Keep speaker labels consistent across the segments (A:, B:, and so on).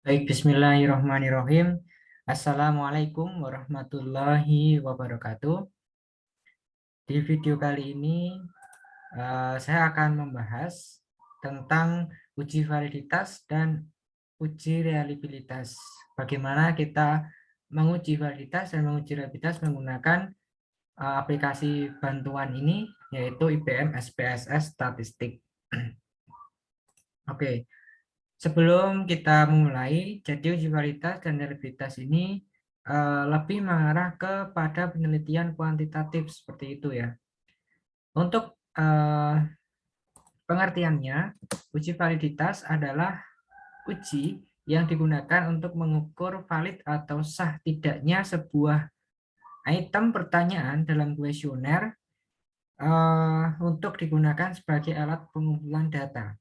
A: Baik, bismillahirrahmanirrahim. Assalamualaikum warahmatullahi wabarakatuh. Di video kali ini saya akan membahas tentang uji validitas dan uji reliabilitas. Bagaimana kita menguji validitas dan menguji reliabilitas menggunakan aplikasi bantuan ini, yaitu IBM SPSS Statistik. Oke. Sebelum kita mulai, jadi uji validitas dan reliabilitas ini lebih mengarah kepada penelitian kuantitatif seperti itu ya. Untuk pengertiannya, uji validitas adalah uji yang digunakan untuk mengukur valid atau sah tidaknya sebuah item pertanyaan dalam kuesioner untuk digunakan sebagai alat pengumpulan data.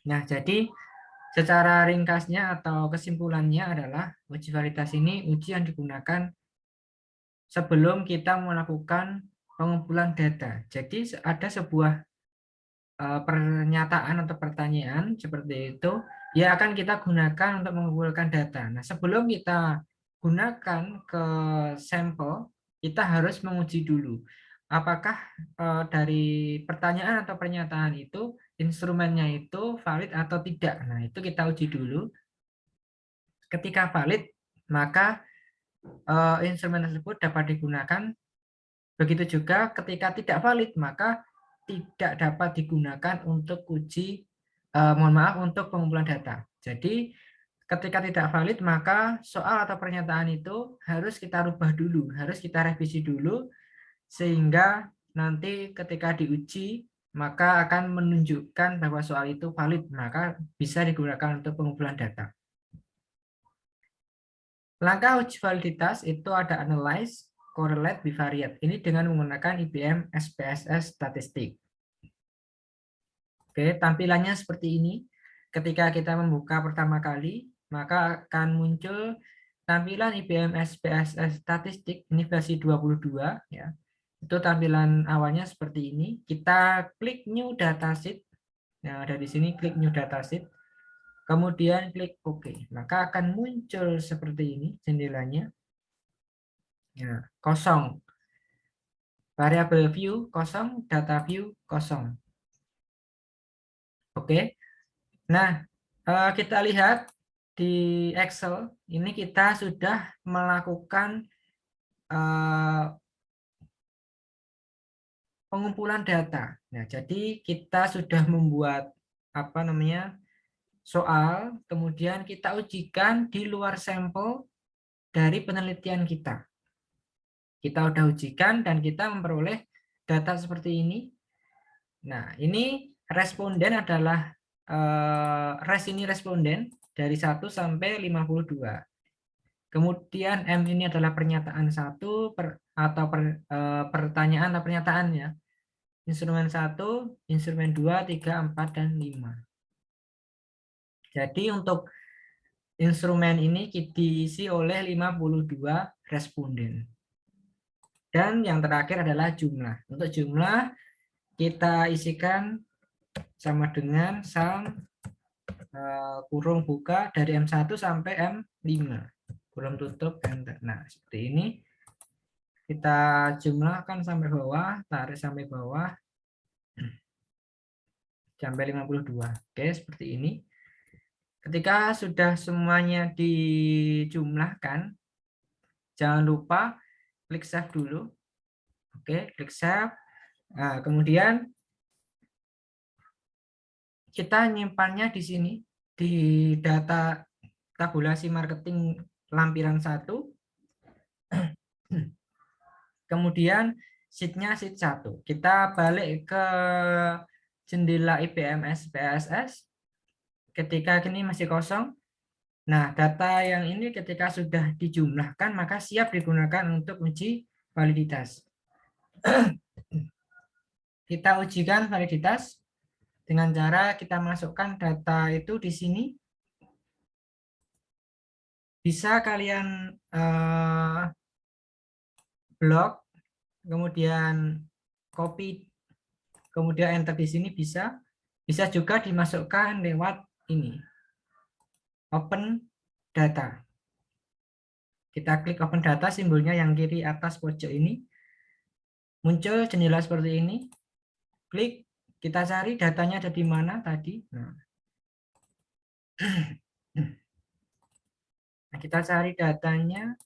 A: Nah, jadi secara ringkasnya atau kesimpulannya adalah uji validitas ini uji yang digunakan sebelum kita melakukan pengumpulan data. Jadi ada sebuah pernyataan atau pertanyaan seperti itu yang akan kita gunakan untuk mengumpulkan data. Nah, sebelum kita gunakan ke sampel, kita harus menguji dulu apakah dari pertanyaan atau pernyataan itu instrumennya itu valid atau tidak. Nah, itu kita uji dulu. Ketika valid, maka instrumen tersebut dapat digunakan. Begitu juga ketika tidak valid, maka tidak dapat digunakan untuk uji, untuk pengumpulan data. Jadi, ketika tidak valid, maka soal atau pernyataan itu harus kita rubah dulu, harus kita revisi dulu, sehingga nanti ketika diuji, maka akan menunjukkan bahwa soal itu valid, maka bisa digunakan untuk pengumpulan data. Langkah uji validitas itu ada analyze, correlate, bivariate. Ini dengan menggunakan IBM SPSS Statistik. Oke, tampilannya seperti ini. Ketika kita membuka pertama kali, maka akan muncul tampilan IBM SPSS Statistik, ini versi 22 ya. Itu tampilan awalnya seperti ini. Kita klik new dataset. Yang ada di sini klik new dataset. Kemudian klik OK. Maka akan muncul seperti ini jendelanya. Ya, kosong. Variable view kosong, data view kosong. Oke. Nah, kita lihat di Excel ini kita sudah melakukan pengumpulan data. Nah, jadi kita sudah membuat soal, kemudian kita ujikan di luar sampel dari penelitian kita. Kita udah ujikan dan kita memperoleh data seperti ini. Nah, ini responden adalah res ini responden dari 1 sampai 52. Kemudian M ini adalah pernyataan 1 pertanyaan atau pernyataan ya. Instrumen 1, instrumen 2, 3, 4 dan 5. Jadi untuk instrumen ini diisi oleh 52 responden. Dan yang terakhir adalah jumlah. Untuk jumlah kita isikan sama dengan sum kurung buka dari M1 sampai M5. Kurung tutup enter. Nah, seperti ini. Kita jumlahkan sampai bawah, tarik sampai bawah. Sampai 52. Oke, seperti ini. Ketika sudah semuanya dijumlahkan, jangan lupa klik save dulu. Oke, klik save. Nah, kemudian kita nyimpannya di sini di data tabulasi marketing lampiran 1. Kemudian sheet-nya sheet 1. Kita balik ke jendela IBM SPSS. Ketika ini masih kosong. Nah, data yang ini ketika sudah dijumlahkan maka siap digunakan untuk uji validitas. Kita ujikan validitas dengan cara kita masukkan data itu di sini. Bisa kalian blok, kemudian copy, kemudian enter di sini bisa. Bisa juga dimasukkan lewat ini. open data. Kita klik open data, simbolnya yang kiri atas pojok ini. Muncul jendela seperti ini. Klik, kita cari datanya ada di mana tadi. Nah, kita cari datanya.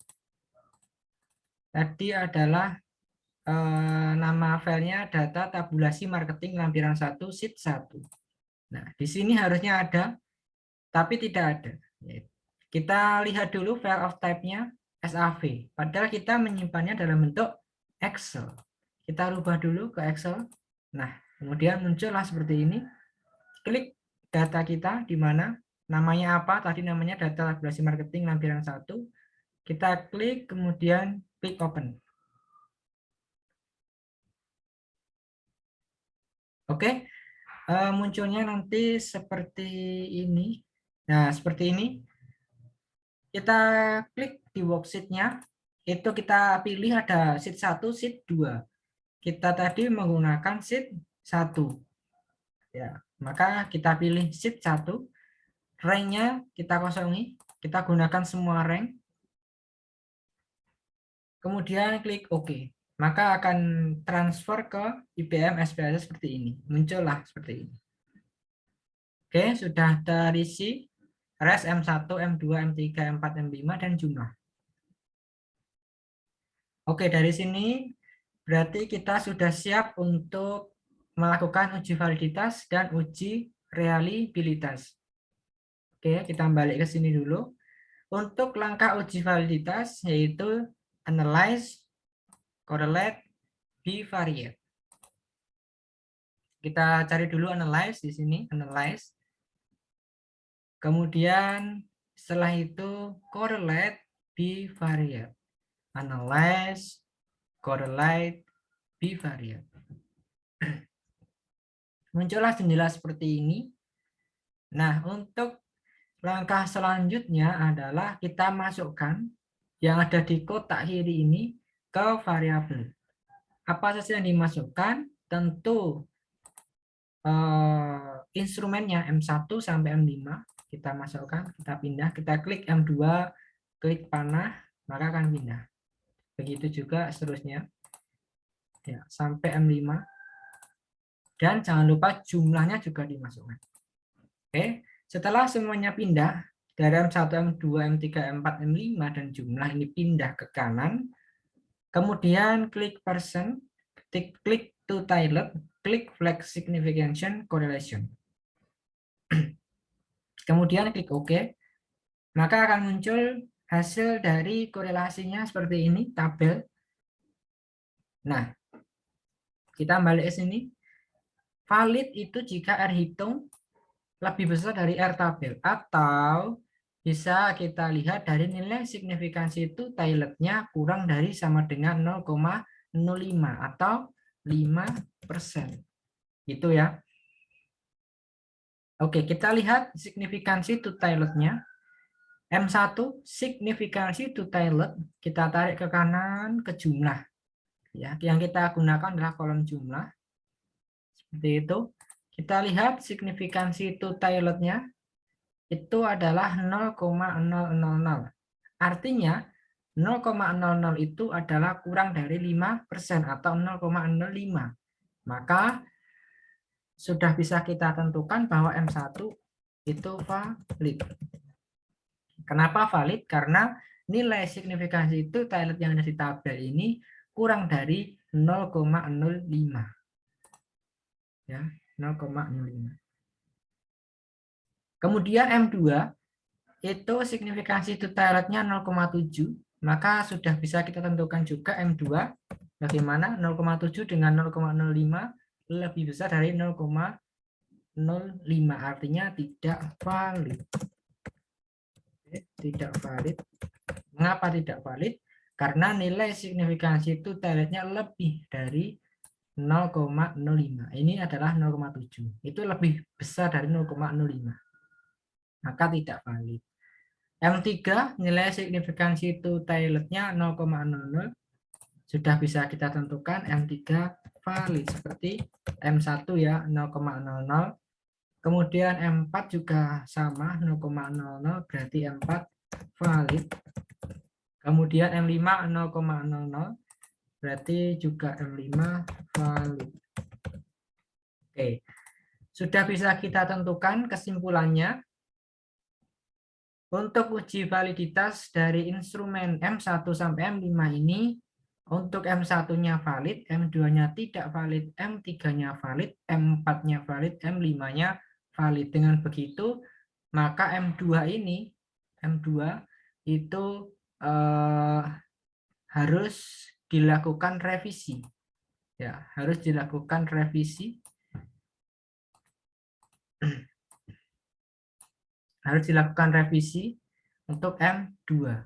A: Tadi adalah nama filenya data tabulasi marketing lampiran 1 sheet 1. Nah, di sini harusnya ada, tapi tidak ada. Kita lihat dulu file of type-nya SAV. Padahal kita menyimpannya dalam bentuk Excel. Kita rubah dulu ke Excel. Nah, kemudian muncullah seperti ini. Klik data kita di mana, namanya apa? Tadi namanya data tabulasi marketing lampiran 1. Kita klik, kemudian klik open. Oke, munculnya nanti seperti ini. Nah, seperti ini. Kita klik di worksheet-nya, itu kita pilih ada sheet 1, sheet 2. Kita tadi menggunakan sheet 1. Ya, maka kita pilih sheet 1. Rank-nya kita kosongi, kita gunakan semua rank. Kemudian klik OK. Maka akan transfer ke IBM SPSS seperti ini. Muncullah seperti ini. Oke, sudah terisi res M1, M2, M3, M4, M5, dan jumlah. Oke, dari sini berarti kita sudah siap untuk melakukan uji validitas dan uji reliabilitas. Oke, kita balik ke sini dulu. Untuk langkah uji validitas yaitu analyze, correlate, bivariate. Kita cari dulu analyze di sini, analyze. Kemudian setelah itu correlate, bivariate. Analyze, correlate, bivariate. Muncullah jendela seperti ini. Nah, untuk langkah selanjutnya adalah kita masukkan yang ada di kotak kiri ini ke variabel. Apa saja yang dimasukkan? Tentu instrumennya M1 sampai M5 kita masukkan, kita pindah, kita klik M2, klik panah, maka akan pindah. Begitu juga seterusnya. Ya, sampai M5. Dan jangan lupa jumlahnya juga dimasukkan. Oke, setelah semuanya pindah dari M1, M2, M3, M4, M5 dan jumlah ini pindah ke kanan, kemudian klik person, klik to tiled, klik flex signification correlation. Kemudian klik OK. Maka akan muncul hasil dari korelasinya seperti ini, tabel. Nah, kita balik ke sini. Valid itu jika R hitung lebih besar dari R tabel, atau bisa kita lihat dari nilai signifikansi itu tiled-nya kurang dari sama dengan 0,05 atau 5%. Gitu ya. Oke, kita lihat signifikansi to tiled-nya. M1 signifikansi to tiled, kita tarik ke kanan ke jumlah. Ya, yang kita gunakan adalah kolom jumlah. Seperti itu. Kita lihat signifikansi to tiled-nya itu adalah 0,000. Artinya 0,00 itu adalah kurang dari 5% atau 0,05. Maka sudah bisa kita tentukan bahwa M1 itu valid. Kenapa valid? Karena nilai signifikansi itu tiled yang ada di tabel ini kurang dari 0,05. Ya, 0,05. Kemudian M2 itu signifikansi to tiled-nya 0,7, maka sudah bisa kita tentukan juga M2 bagaimana 0,7 dengan 0,05 lebih besar dari 0,05, artinya tidak valid. Tidak valid. Mengapa tidak valid? Karena nilai signifikansi itu tiled-nya lebih dari 0,05. Ini adalah 0,7. Itu lebih besar dari 0,05. Maka tidak valid. M3 nilai signifikansi itu tiled-nya 0,00. Sudah bisa kita tentukan M3 valid seperti M1 ya 0,00. Kemudian M4 juga sama 0,00 berarti M4 valid. Kemudian M5 0,00 berarti juga M5 valid. Oke. Sudah bisa kita tentukan kesimpulannya. Untuk uji validitas dari instrumen M1 sampai M5 ini, untuk M1-nya valid, M2-nya tidak valid, M3-nya valid, M4-nya valid, M5-nya valid. Dengan begitu, maka M2 ini, M2 itu harus dilakukan revisi. Ya, harus dilakukan revisi. Harus dilakukan revisi untuk M2.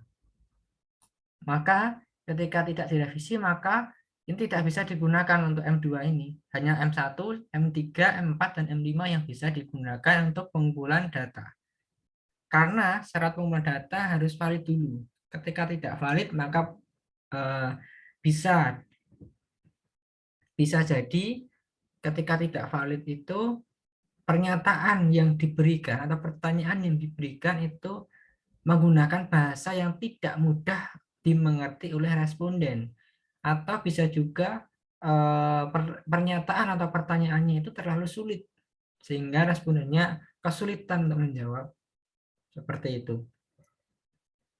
A: Maka ketika tidak direvisi, maka ini tidak bisa digunakan untuk M2 ini. Hanya M1, M3, M4, dan M5 yang bisa digunakan untuk pengumpulan data. Karena syarat pengumpulan data harus valid dulu. Ketika tidak valid, maka bisa jadi ketika tidak valid itu pernyataan yang diberikan atau pertanyaan yang diberikan itu menggunakan bahasa yang tidak mudah dimengerti oleh responden, atau bisa juga pernyataan atau pertanyaannya itu terlalu sulit sehingga respondennya kesulitan untuk menjawab, seperti itu.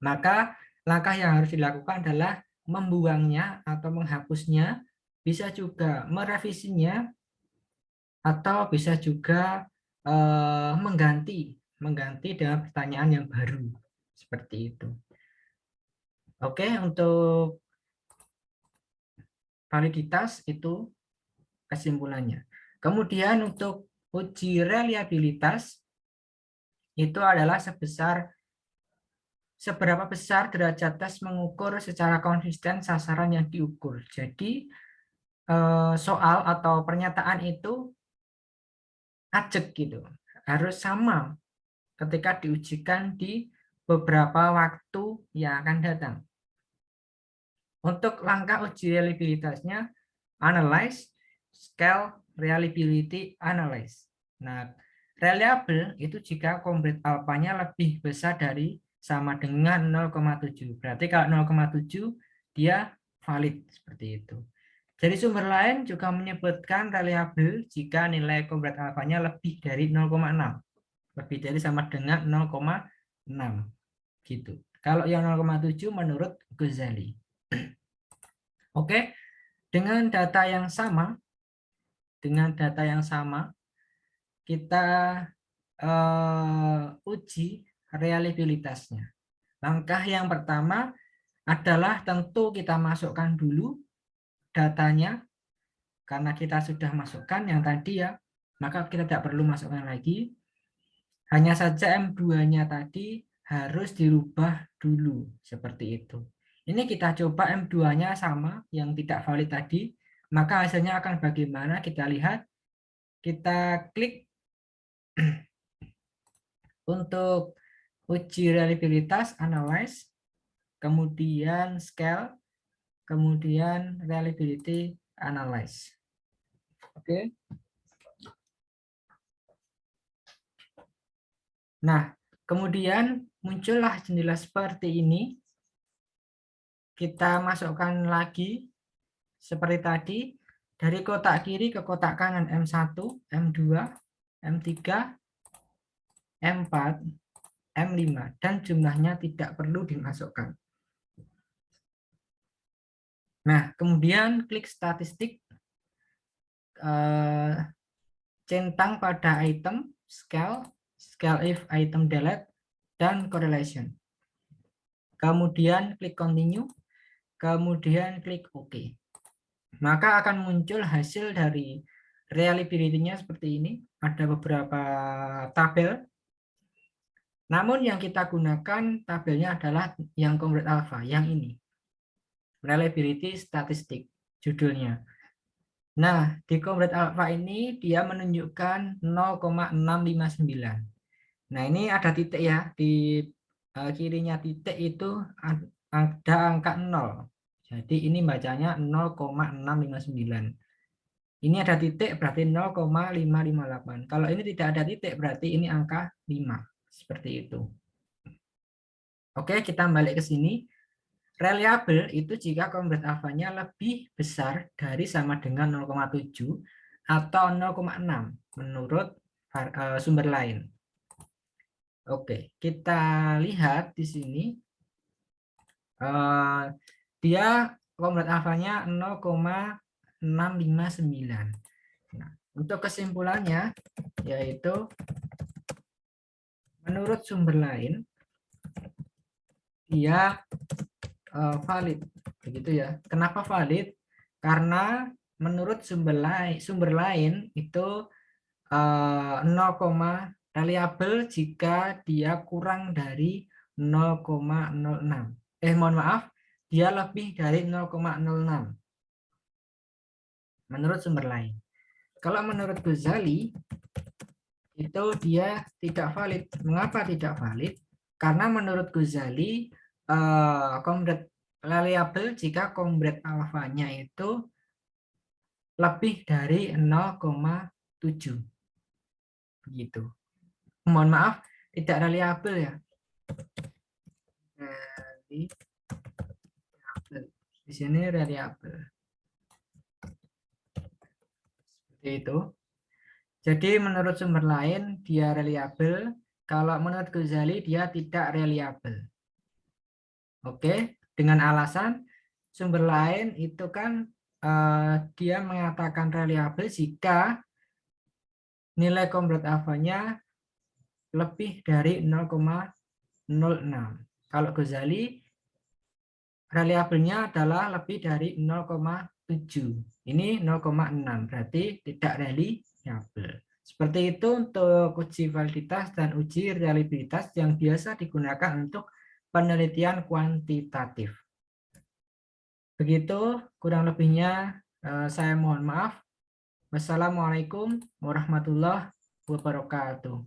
A: Maka langkah yang harus dilakukan adalah membuangnya atau menghapusnya, bisa juga merevisinya, atau bisa juga mengganti dengan pertanyaan yang baru, seperti itu. Oke, untuk validitas itu kesimpulannya. Kemudian untuk uji reliabilitas itu adalah seberapa besar derajat tes mengukur secara konsisten sasaran yang diukur. Jadi soal atau pernyataan itu ajek gitu, harus sama ketika diujikan di beberapa waktu yang akan datang. Untuk langkah uji reliabilitasnya, analyze, scale, reliability, analyze. Nah, reliable itu jika complete alpha-nya lebih besar dari sama dengan 0,7. Berarti kalau 0,7 dia valid, seperti itu. Jadi sumber lain juga menyebutkan reliable jika nilai complete alpha-nya lebih dari 0,6. Lebih dari sama dengan 0,6 gitu. Kalau yang 0,7 menurut Ghazali. Oke, dengan data yang sama, kita uji reliabilitasnya. Langkah yang pertama adalah tentu kita masukkan dulu datanya, karena kita sudah masukkan yang tadi ya, maka kita tidak perlu masukkan lagi. Hanya saja M2-nya tadi harus dirubah dulu, seperti itu. Ini kita coba M2-nya sama, yang tidak valid tadi, maka hasilnya akan bagaimana kita lihat. Kita klik untuk uji reliabilitas, analyze, kemudian scale, kemudian reliability analyze. Oke. Nah, kemudian muncullah jendela seperti ini. Kita masukkan lagi seperti tadi, dari kotak kiri ke kotak kanan M1, M2, M3, M4, M5, dan jumlahnya tidak perlu dimasukkan. Nah, kemudian klik statistik, centang pada item, scale if item delete, dan correlation. Kemudian klik continue, kemudian klik OK. Maka akan muncul hasil dari reliability-nya seperti ini. Ada beberapa tabel. Namun yang kita gunakan tabelnya adalah yang complete alpha, yang ini. Reliability statistik judulnya. Nah, di complete alpha ini dia menunjukkan 0,659. Nah, ini ada titik ya, di kirinya titik itu ada angka 0. Jadi ini bacanya 0,659. Ini ada titik berarti 0,558. Kalau ini tidak ada titik berarti ini angka 5. Seperti itu. Oke, kita balik ke sini. Reliable itu jika kompleks alfanya lebih besar dari sama dengan 0,7 atau 0,6 menurut sumber lain. Oke, kita lihat di sini. Dia kompleks alfanya 0,659. Nah, untuk kesimpulannya yaitu menurut sumber lain dia valid, begitu ya. Kenapa valid? Karena menurut sumber lain itu 0, reliable jika dia kurang dari 0,06. Mohon maaf, dia lebih dari 0,06 menurut sumber lain. Kalau menurut Ghazali itu dia tidak valid. Mengapa tidak valid? Karena menurut Ghazali kompleks reliable jika kompleks alfanya itu lebih dari 0,7. Begitu. Mohon maaf, tidak reliable ya. Di sini reliable. Seperti itu. Jadi menurut sumber lain dia reliable, kalau menurut Ghazali dia tidak reliable. Oke, dengan alasan sumber lain itu kan dia mengatakan reliable jika nilai kompleks alfanya lebih dari 0,06. Kalau Ghazali reliabelnya adalah lebih dari 0,7. Ini 0,6, berarti tidak reliable. Seperti itu untuk uji validitas dan uji reliabilitas yang biasa digunakan untuk penelitian kuantitatif. Begitu kurang lebihnya, saya mohon maaf. Wassalamualaikum warahmatullahi wabarakatuh.